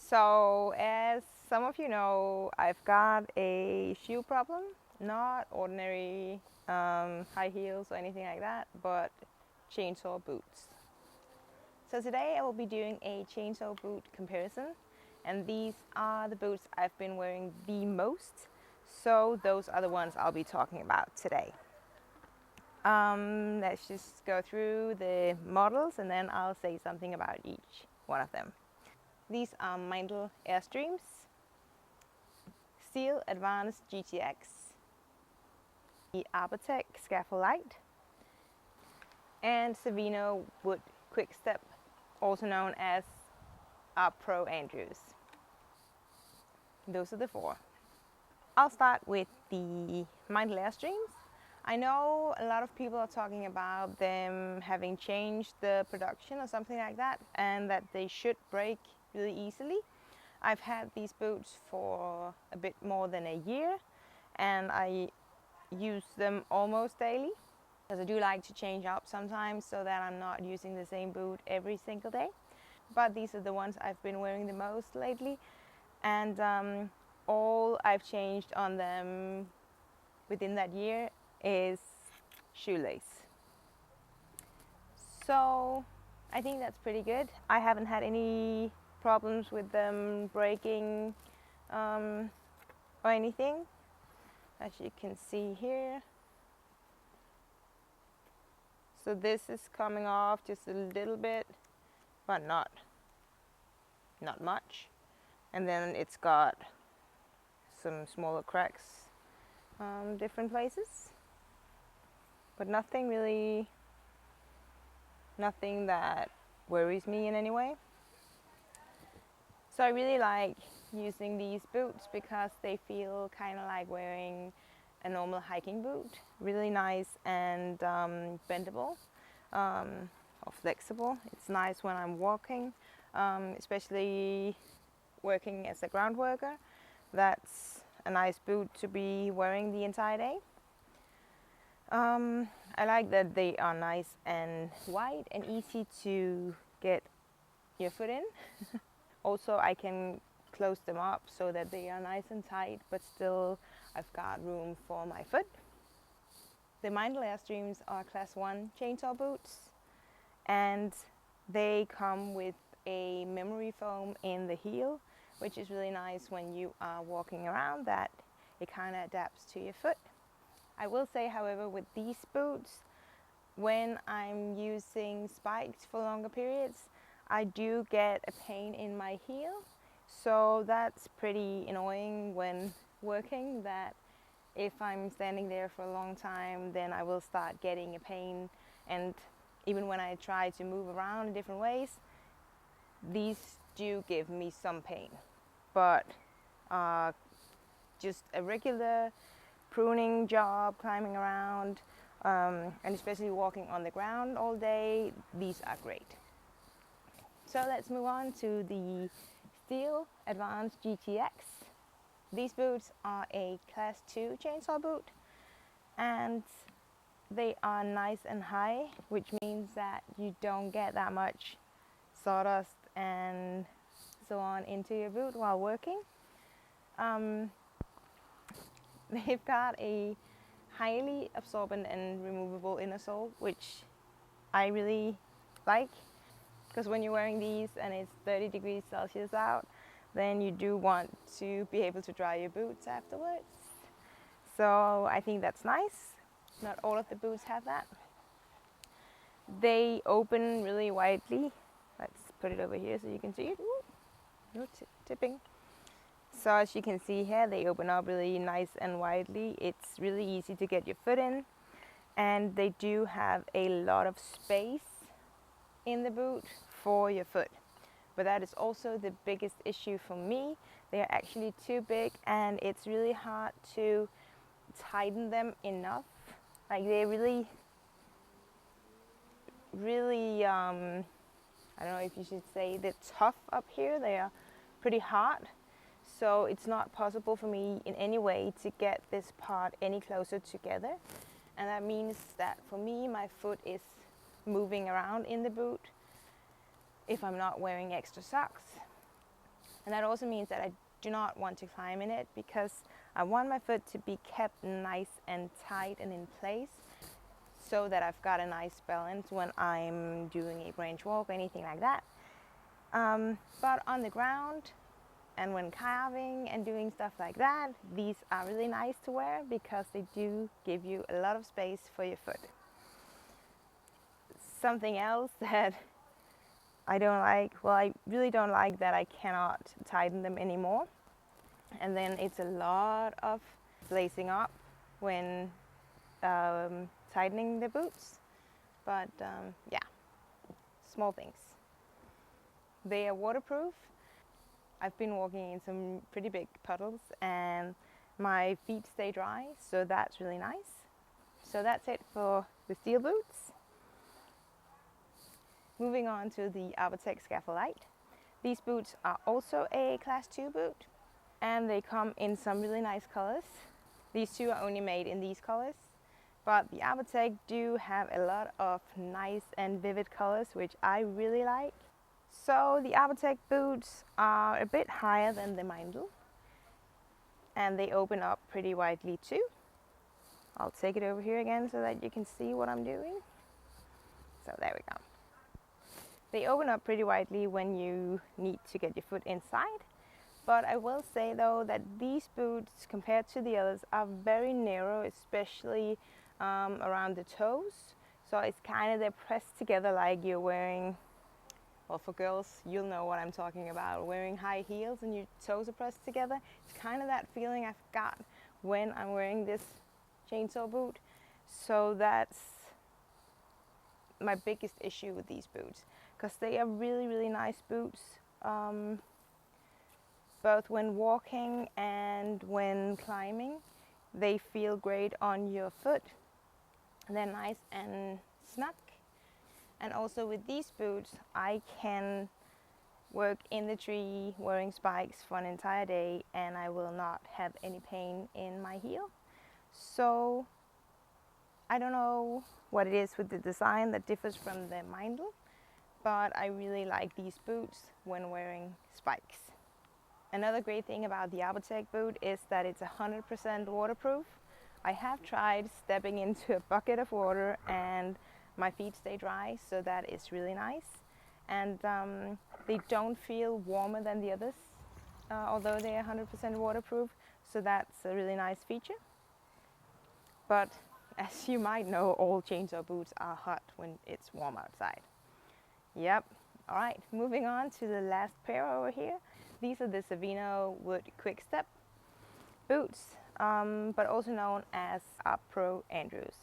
So as some of you know, I've got a shoe problem, not ordinary high heels or anything like that, but chainsaw boots. So today I will be doing a chainsaw boot comparison, and these are the boots I've been wearing the most, so those are the ones I'll be talking about today. Let's just go through the models and then I'll say something about each one of them. These are Meindl Airstreams, Stihl Advanced GTX, the Arbortech Scaffolight, and Savino Wood Quick Step, also known as ArbPro Andrews. Those are the four. I'll start with the Meindl Airstreams. I know a lot of people are talking about them having changed the production or something like that, and that they should break really easily. I've had these boots for a bit more than a year, and I use them almost daily, because I do like to change up sometimes so that I'm not using the same boot every single day. But these are the ones I've been wearing the most lately, and all I've changed on them within that year is shoelace. So I think that's pretty good. I haven't had any problems with them breaking or anything, as you can see here. So this is coming off just a little bit, but not much. And then it's got some smaller cracks different places, but nothing that worries me in any way. So I really like using these boots because they feel kind of like wearing a normal hiking boot. Really nice and bendable or flexible. It's nice when I'm walking, especially working as a ground worker. That's a nice boot to be wearing the entire day. I like that they are nice and wide and easy to get your foot in. Also, I can close them up so that they are nice and tight, but still I've got room for my foot. The Meindl Airstreams are class 1 chainsaw boots, and they come with a memory foam in the heel, which is really nice when you are walking around, that it kind of adapts to your foot. I will say, however, with these boots, when I'm using spikes for longer periods, I do get a pain in my heel. So that's pretty annoying when working, that if I'm standing there for a long time, then I will start getting a pain. And even when I try to move around in different ways, these do give me some pain. But just a regular pruning job, climbing around, and especially walking on the ground all day, these are great. So let's move on to the Stihl Advanced GTX. These boots are a class 2 chainsaw boot, and they are nice and high, which means that you don't get that much sawdust and so on into your boot while working. They've got a highly absorbent and removable inner sole, which I really like, because when you're wearing these and it's 30 degrees Celsius out, then you do want to be able to dry your boots afterwards. So I think that's nice. Not all of the boots have that. They open really widely. Let's put it over here so you can see it. Ooh, no tipping. So as you can see here, they open up really nice and widely. It's really easy to get your foot in, and they do have a lot of space in the boot for your foot. But that is also the biggest issue for me. They are actually too big, and it's really hard to tighten them enough. Like, they're really I don't know if you should say they're tough up here. They are pretty hard. So it's not possible for me in any way to get this part any closer together. And that means that for me, my foot is moving around in the boot if I'm not wearing extra socks. And that also means that I do not want to climb in it, because I want my foot to be kept nice and tight and in place, so that I've got a nice balance when I'm doing a branch walk or anything like that. But on the ground and when carving and doing stuff like that, these are really nice to wear because they do give you a lot of space for your foot. Something else that I don't like, well, I really don't like that I cannot tighten them anymore. And then it's a lot of lacing up when tightening the boots. But yeah, small things. They are waterproof. I've been walking in some pretty big puddles and my feet stay dry, so that's really nice. So that's it for the Stihl boots. Moving on to the Arbortech Scaffolight. These boots are also a Class 2 boot, and they come in some really nice colors. These two are only made in these colors, but the Arbortech do have a lot of nice and vivid colors, which I really like. So the Arbortech boots are a bit higher than the Meindl, and they open up pretty widely too. I'll take it over here again so that you can see what I'm doing. So there we go. They open up pretty widely when you need to get your foot inside. But I will say though that these boots, compared to the others, are very narrow, especially around the toes. So it's kind of, they're pressed together like you're wearing, well, for girls, you'll know what I'm talking about, wearing high heels and your toes are pressed together. It's kind of that feeling I've got when I'm wearing this chainsaw boot. So that's my biggest issue with these boots, because they are really, really nice boots, both when walking and when climbing. They feel great on your foot. They're nice and snug. And also with these boots, I can work in the tree wearing spikes for an entire day and I will not have any pain in my heel. So I don't know what it is with the design that differs from the Meindl, but I really like these boots when wearing spikes. Another great thing about the Arbortech boot is that it's 100% waterproof. I have tried stepping into a bucket of water and my feet stay dry, so that is really nice. And they don't feel warmer than the others, although they are 100% waterproof, so that's a really nice feature. But as you might know, all chainsaw boots are hot when it's warm outside. Yep. All right, moving on to the last pair over here. These are the Savino wood quick step boots, but also known as ArbPro Andrews.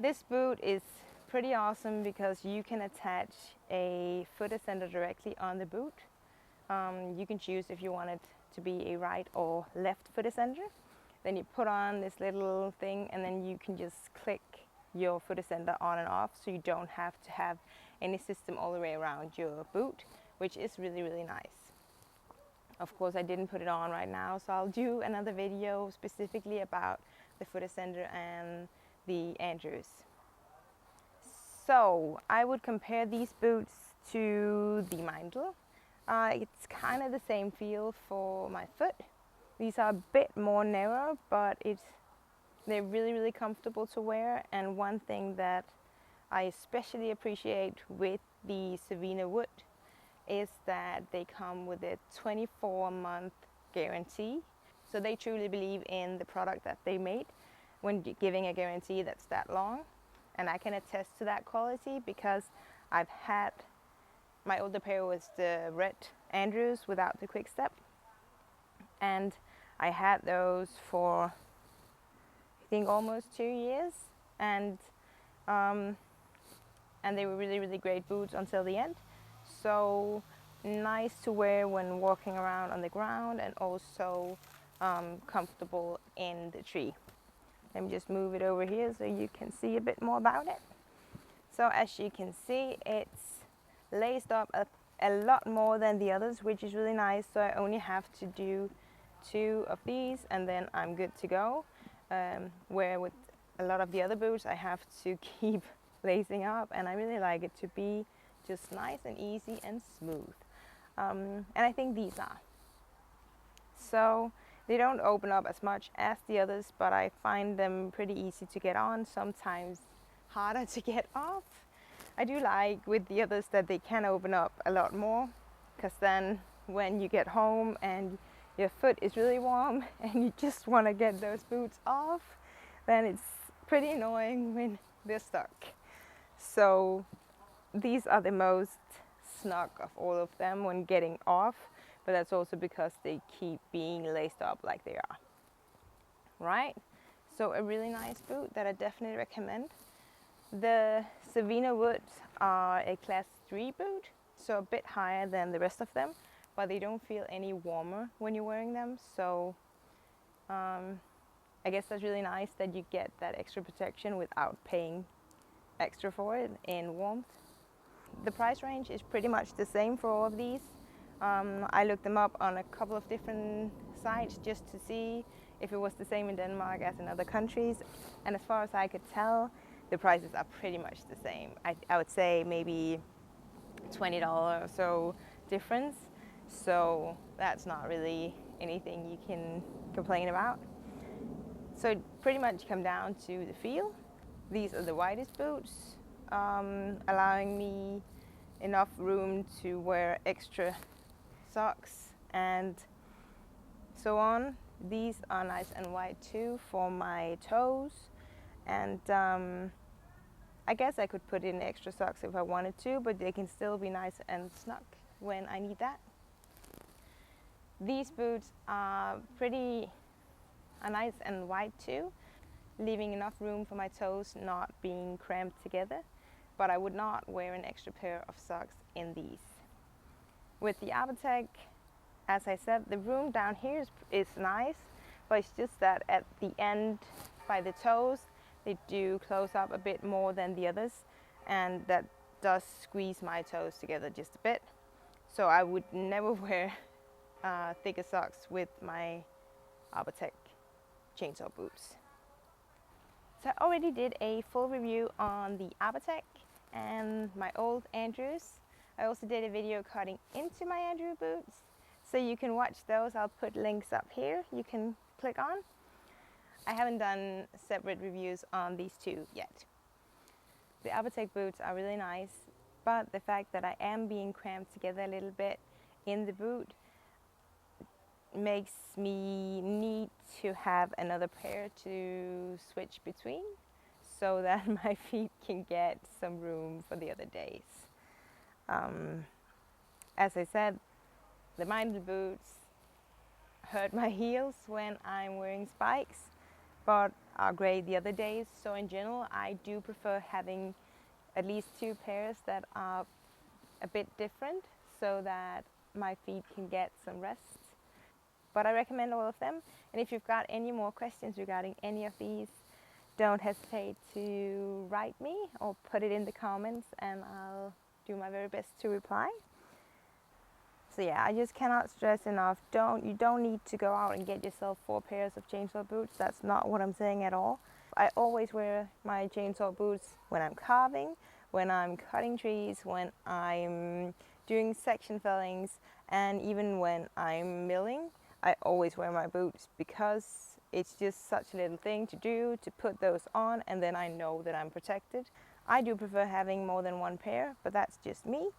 This boot is pretty awesome because you can attach a foot ascender directly on the boot. You can choose if you want it to be a right or left foot ascender. Then you put on this little thing and then you can just click your foot ascender on and off, so you don't have to have any system all the way around your boot, which is really, really nice. Of course, I didn't put it on right now, so I'll do another video specifically about the foot ascender and the Andrews. So I would compare these boots to the Meindl. It's kind of the same feel for my foot. These are a bit more narrow, but they're really, really comfortable to wear. And one thing that I especially appreciate with the Cervino wood is that they come with a 24-month guarantee. So they truly believe in the product that they made when giving a guarantee that's that long. And I can attest to that quality because I've had, my older pair was the red Andrews without the quick step. And I had those for, I think, almost 2 years. And they were really, really great boots until the end. So nice to wear when walking around on the ground, and also comfortable in the tree. Let me just move it over here so you can see a bit more about it. So as you can see, it's laced up a lot more than the others, which is really nice. So I only have to do 2 of these and then I'm good to go. Where with a lot of the other boots, I have to keep lacing up, and I really like it to be just nice and easy and smooth. And I think these are. So they don't open up as much as the others, but I find them pretty easy to get on, sometimes harder to get off. I do like with the others that they can open up a lot more, because then when you get home and your foot is really warm and you just want to get those boots off, then it's pretty annoying when they're stuck. So these are the most snug of all of them when getting off, but that's also because they keep being laced up like they are. Right? So a really nice boot that I definitely recommend. The Savino woods are a class 3 boot, so a bit higher than the rest of them, but they don't feel any warmer when you're wearing them. So I guess that's really nice that you get that extra protection without paying extra for it in warmth. The price range is pretty much the same for all of these. I looked them up on a couple of different sites just to see if it was the same in Denmark as in other countries. And as far as I could tell, the prices are pretty much the same. I would say maybe $20 or so difference. So that's not really anything you can complain about. So it pretty much come down to the feel. These are the widest boots, allowing me enough room to wear extra socks and so on. These are nice and wide too for my toes, and I guess I could put in extra socks if I wanted to, but they can still be nice and snug when I need that. These boots are nice and wide too, leaving enough room for my toes not being cramped together, but I would not wear an extra pair of socks in these. With the Arbortec, as I said, the room down here is nice, but it's just that at the end by the toes, they do close up a bit more than the others, and that does squeeze my toes together just a bit. So I would never wear thicker socks with my Arbortec chainsaw boots. So I already did a full review on the Arbortec and my old Andrews. I also did a video cutting into my Andrew boots, so you can watch those. I'll put links up here you can click on. I haven't done separate reviews on these two yet. The Arbortec boots are really nice, but the fact that I am being cramped together a little bit in the boot makes me need to have another pair to switch between, so that my feet can get some room for the other days. As I said, the Meindl boots hurt my heels when I'm wearing spikes, but are great the other days. So in general, I do prefer having at least two pairs that are a bit different, so that my feet can get some rest. But I recommend all of them. And if you've got any more questions regarding any of these, don't hesitate to write me or put it in the comments, and I'll do my very best to reply. So yeah, I just cannot stress enough, you don't need to go out and get yourself 4 pairs of chainsaw boots. That's not what I'm saying at all. I always wear my chainsaw boots when I'm carving, when I'm cutting trees, when I'm doing section fellings, and even when I'm milling. I always wear my boots because it's just such a little thing to do, to put those on, and then I know that I'm protected. I do prefer having more than 1 pair, but that's just me.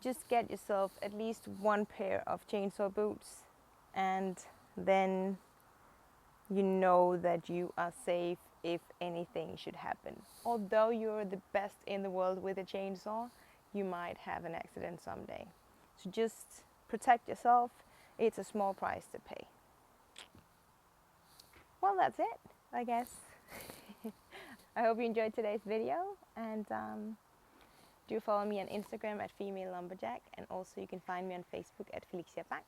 Just get yourself at least 1 pair of chainsaw boots, and then you know that you are safe if anything should happen. Although you're the best in the world with a chainsaw, you might have an accident someday. So just protect yourself. It's a small price to pay. Well, that's it, I guess. I hope you enjoyed today's video, and do follow me on Instagram at Femalelumberjack, and also you can find me on Facebook at Felicia Bank.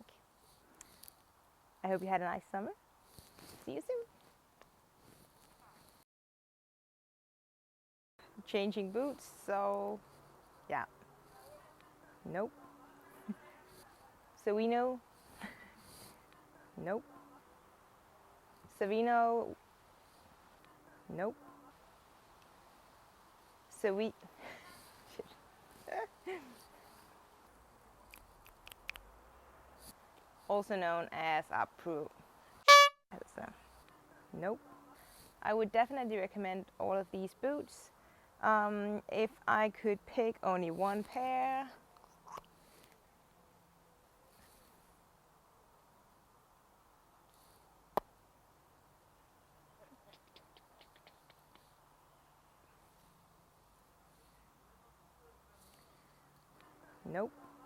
I hope you had a nice summer. See you soon. Changing boots, so yeah. Nope. Cervino. Nope. Savino. Nope. also known as ArbPro. So, nope. I would definitely recommend all of these boots. If I could pick only one pair, nope.